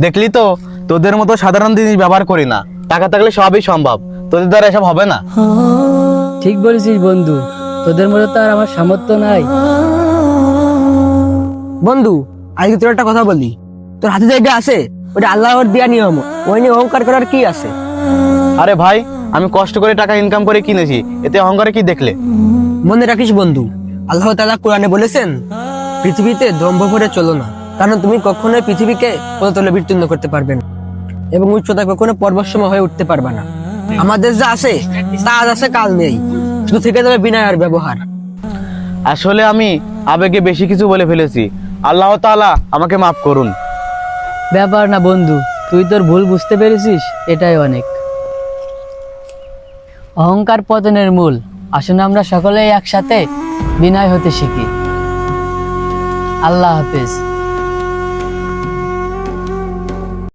দেখলি তো, তোদের মতো সাধারণ জিনিস ব্যবহার করি না। টাকা থাকলে সবই সম্ভব, তোদের দ্বারা এসব হবে না। ঠিক বলেছিস বন্ধু, তোদের মতো তো আর আমার সামর্থ্য নাই। বন্ধু, আজকে তোর একটা কথা বলি। তোর হাতে যেটা আছে ওটা আল্লাহর দেয়া নিয়ম, ওই নিয়ে অহংকার করার কি আছে? আরে ভাই, আমি কষ্ট করে টাকা ইনকাম করে কিনেছি, এতে অহংকারে কি দেখলে? মনে রাখিস বন্ধু, আল্লাহ তাআলা কোরআনে বলেছেন, পৃথিবীতে দম্ভ ভরে চলো না, কারণ তুমি কখনোই পৃথিবীকে পদতলে বিচ্ছিন্ন করতে পারবে না এবং উচ্চতা কখনো পর্বতসম হয়ে উঠতে পারবে না। আমাদের যা আছে তা আজ আছে কাল নেই, শুধু থেকে যাবে বিনয়ের ব্যবহার। আসলে আমি আবেগে বেশি কিছু বলে ফেলেছি, আল্লাহ তাআলা আমাকে মাফ করুন। ব্যাপার না বন্ধু, তুই তোর ভুল বুঝতে পেরেছিস, এটাই অনেক। অহংকার পতনের মূল। আসুন আমরা সকলেই একসাথে বিনয় হতে শিখি। আল্লাহ হাফেজ।